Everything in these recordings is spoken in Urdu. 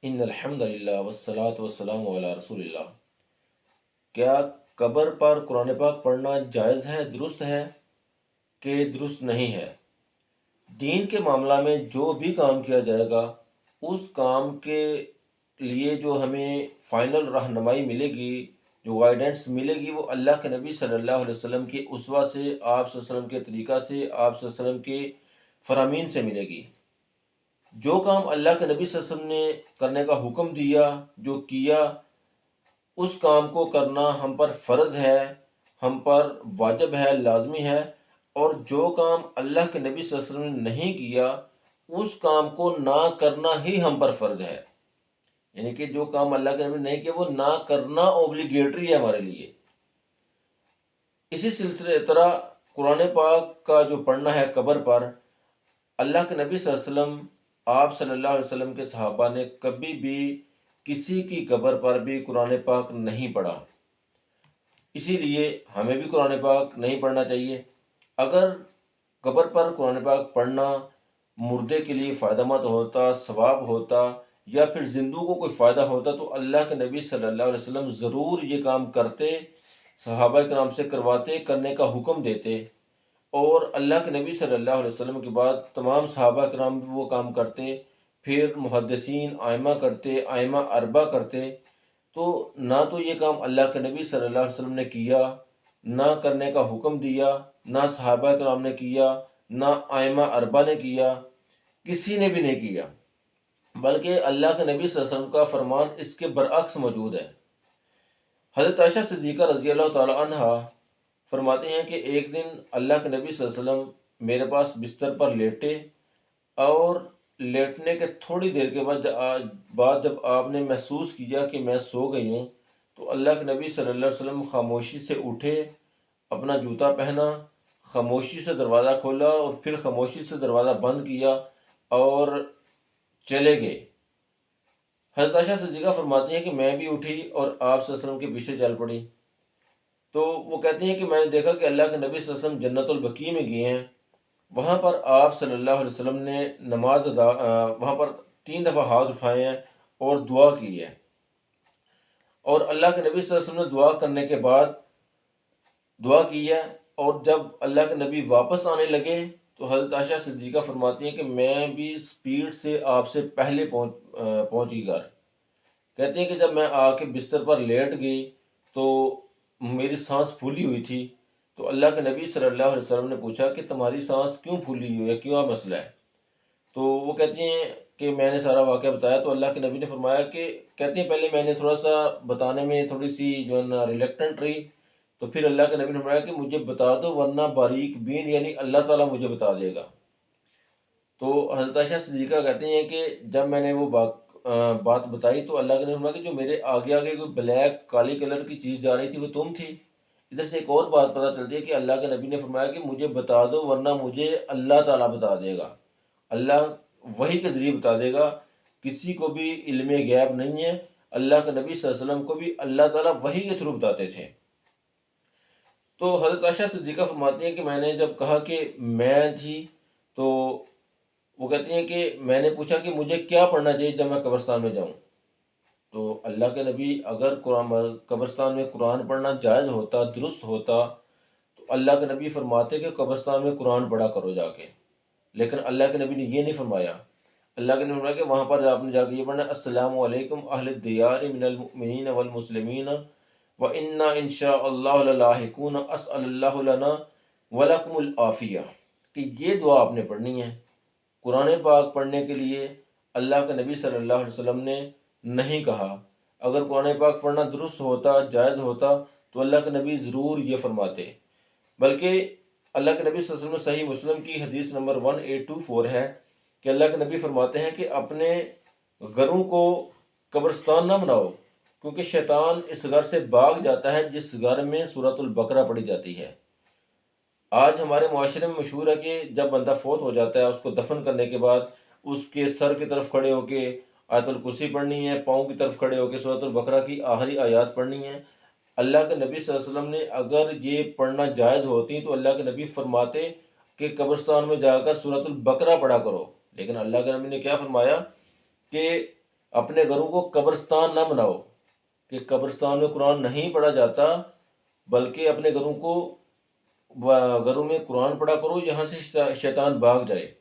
ان الحمد للہ والصلاۃ والسلام علی رسول اللہ۔ کیا قبر پر قرآن پاک پڑھنا جائز ہے، درست ہے کہ درست نہیں ہے؟ دین کے معاملہ میں جو بھی کام کیا جائے گا، اس کام کے لیے جو ہمیں فائنل رہنمائی ملے گی، جو گائیڈنس ملے گی، وہ اللہ کے نبی صلی اللہ علیہ وسلم کی اسوہ سے، آپ صلی اللہ علیہ وسلم کے طریقہ سے، آپ صلی اللہ علیہ وسلم کے فرامین سے ملے گی۔ جو کام اللہ کے نبی صلی اللہ علیہ وسلم نے کرنے کا حکم دیا، جو کیا، اس کام کو کرنا ہم پر فرض ہے، ہم پر واجب ہے، لازمی ہے۔ اور جو کام اللہ کے نبی صلی اللہ علیہ وسلم نے نہیں کیا، اس کام کو نہ کرنا ہی ہم پر فرض ہے۔ یعنی کہ جو کام اللہ کے نبی نے نہیں کیا، وہ نہ کرنا اوبلیگیٹری ہے ہمارے لیے۔ اسی سلسلے طرح قرآن پاک کا جو پڑھنا ہے قبر پر، اللہ کے نبی صلی اللہ علیہ وسلم، آپ صلی اللہ علیہ وسلم کے صحابہ نے کبھی بھی کسی کی قبر پر بھی قرآن پاک نہیں پڑھا۔ اسی لیے ہمیں بھی قرآن پاک نہیں پڑھنا چاہیے۔ اگر قبر پر قرآن پاک پڑھنا مردے کے لیے فائدہ مند ہوتا، ثواب ہوتا، یا پھر زندوں کو کوئی فائدہ ہوتا، تو اللہ کے نبی صلی اللہ علیہ وسلم ضرور یہ کام کرتے، صحابہ کرام سے کرواتے، کرنے کا حکم دیتے۔ اور اللہ کے نبی صلی اللہ علیہ وسلم کے بعد تمام صحابہ کرام بھی وہ کام کرتے، پھر محدثین ائمہ کرتے، ائمہ اربع کرتے۔ تو نہ تو یہ کام اللہ کے نبی صلی اللہ علیہ وسلم نے کیا، نہ کرنے کا حکم دیا، نہ صحابہ کرام نے کیا، نہ ائمہ اربع نے کیا، کسی نے بھی نہیں کیا، بلکہ اللہ کے نبی صلی اللہ علیہ وسلم کا فرمان اس کے برعکس موجود ہے۔ حضرت عائشہ صدیقہ رضی اللہ تعالی عنہ فرماتے ہیں کہ ایک دن اللہ کے نبی صلی اللہ علیہ وسلم میرے پاس بستر پر لیٹے، اور لیٹنے کے تھوڑی دیر کے بعد جب آپ نے محسوس کیا کہ میں سو گئی ہوں، تو اللہ کے نبی صلی اللہ علیہ وسلم خاموشی سے اٹھے، اپنا جوتا پہنا، خاموشی سے دروازہ کھولا، اور پھر خاموشی سے دروازہ بند کیا اور چلے گئے۔ حضرت عائشہ صدیقہ فرماتی ہیں کہ میں بھی اٹھی اور آپ صلی اللہ علیہ وسلم کے پیچھے چل پڑی۔ تو وہ کہتی ہیں کہ میں نے دیکھا کہ اللہ کے نبی صلی اللہ علیہ وسلم جنت البقیع میں گئے ہیں۔ وہاں پر آپ صلی اللہ علیہ وسلم نے وہاں پر 3 دفعہ ہاتھ اٹھائے ہیں اور دعا کی ہے۔ اور اللہ کے نبی صلی اللہ علیہ وسلم نے دعا کرنے کے بعد دعا کی ہے، اور جب اللہ کے نبی واپس آنے لگے تو حضرت عائشہ صدیقہ فرماتی ہیں کہ میں بھی سپیڈ سے آپ سے پہلے پہنچی گھر۔ کہتے ہیں کہ جب میں آ کے بستر پر لیٹ گئی تو میری سانس پھولی ہوئی تھی، تو اللہ کے نبی صلی اللہ علیہ وسلم نے پوچھا کہ تمہاری سانس کیوں پھولی ہوئی ہے، کیا مسئلہ ہے؟ تو وہ کہتی ہیں کہ میں نے سارا واقعہ بتایا، تو اللہ کے نبی نے فرمایا کہ کہتی ہیں پہلے میں نے تھوڑا سا بتانے میں تھوڑی سی جو ہے نا ریلیکٹنٹ رہی، تو پھر اللہ کے نبی نے فرمایا کہ مجھے بتا دو ورنہ باریک بین یعنی اللہ تعالیٰ مجھے بتا دے گا۔ تو حضرت عائشہ صدیقہ کہتی ہیں کہ جب میں نے وہ بات بتائی تو اللہ کے نبی نے فرمایا کہ جو میرے آگے آگے کوئی بلیک کالی کلر کی چیز جا رہی تھی وہ تم تھی۔ ادھر سے ایک اور بات پتہ چلتی ہے کہ اللہ کے نبی نے فرمایا کہ مجھے بتا دو ورنہ مجھے اللہ تعالیٰ بتا دے گا، اللہ وحی کے ذریعے بتا دے گا۔ کسی کو بھی علم غیب نہیں ہے، اللہ کے نبی صلی اللہ علیہ وسلم کو بھی اللہ تعالیٰ وحی کے تھرو بتاتے تھے۔ تو حضرت عائشہ صدیقہ فرماتی ہیں کہ میں نے جب کہا کہ میں تھی، تو وہ کہتی ہیں کہ میں نے پوچھا کہ مجھے کیا پڑھنا چاہیے جب میں قبرستان میں جاؤں؟ تو اللہ کے نبی اگر قبرستان میں قرآن پڑھنا جائز ہوتا، درست ہوتا، تو اللہ کے نبی فرماتے کہ قبرستان میں قرآن پڑھا کرو جا کے، لیکن اللہ کے نبی نے یہ نہیں فرمایا۔ اللہ کے نبی نے فرمایا کہ وہاں پر آپ نے جا کے یہ پڑھنا، السلام علیکم اہل الدیار من المؤمنین والمسلمین وَإِنَّا إِن شَاءَ اللَّهُ لَلَاحِقُونَ أَسْأَلُ اللَّهُ لَنَا وَلَكُمُ الْعَافِيَةَ، کہ یہ دعا آپ نے پڑھنی ہے۔ قرآن پاک پڑھنے کے لیے اللہ کے نبی صلی اللہ علیہ وسلم نے نہیں کہا۔ اگر قرآن پاک پڑھنا درست ہوتا، جائز ہوتا، تو اللہ کے نبی ضرور یہ فرماتے۔ بلکہ اللہ کے نبی صلی اللہ علیہ وسلم صحیح مسلم کی حدیث نمبر 1824 ہے کہ اللہ کے نبی فرماتے ہیں کہ اپنے گھروں کو قبرستان نہ بناؤ، کیونکہ شیطان اس گھر سے بھاگ جاتا ہے جس گھر میں سورۃ البقرہ پڑھی جاتی ہے۔ آج ہمارے معاشرے میں مشہور ہے کہ جب بندہ فوت ہو جاتا ہے، اس کو دفن کرنے کے بعد اس کے سر کی طرف کھڑے ہو کے آیت الکرسی پڑھنی ہے، پاؤں کی طرف کھڑے ہو کے سورۃ البقرہ کی آخری آیات پڑھنی ہے۔ اللہ کے نبی صلی اللہ علیہ وسلم نے اگر یہ پڑھنا جائز ہوتی تو اللہ کے نبی فرماتے کہ قبرستان میں جا کر سورۃ البقرہ پڑھا کرو، لیکن اللہ کے نبی نے کیا فرمایا کہ اپنے گھروں کو قبرستان نہ بناؤ کہ قبرستان میں قرآن نہیں پڑھا جاتا، بلکہ اپنے گھروں میں قرآن پڑھا کرو، یہاں سے شیطان بھاگ جائے۔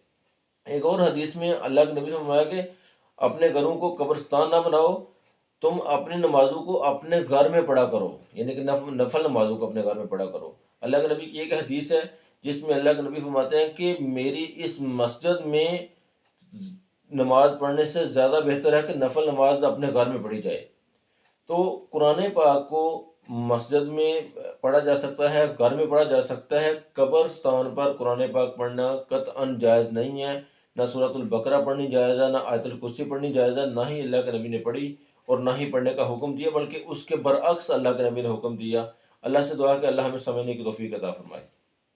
ایک اور حدیث میں اللہ کے نبی نے فرمایا کہ اپنے گھروں کو قبرستان نہ بناؤ، تم اپنی نمازوں کو اپنے گھر میں پڑھا کرو، یعنی کہ نفل نمازوں کو اپنے گھر میں پڑھا کرو۔ اللہ کے نبی کی ایک حدیث ہے جس میں اللہ کے نبی فرماتے ہیں کہ میری اس مسجد میں نماز پڑھنے سے زیادہ بہتر ہے کہ نفل نماز اپنے گھر میں پڑھی جائے۔ تو قرآن پاک کو مسجد میں پڑھا جا سکتا ہے، گھر میں پڑھا جا سکتا ہے، قبرستان پر قرآن پاک پڑھنا قطعاً جائز نہیں ہے۔ نہ سورۃ البقرہ پڑھنی جائز ہے، نہ آیت الکرسی پڑھنی جائز ہے، نہ ہی اللہ کے نبی نے پڑھی اور نہ ہی پڑھنے کا حکم دیا، بلکہ اس کے برعکس اللہ کے نبی نے حکم دیا۔ اللہ سے دعا کہ اللہ ہمیں سمجھنے کی توفیق عطا فرمائے۔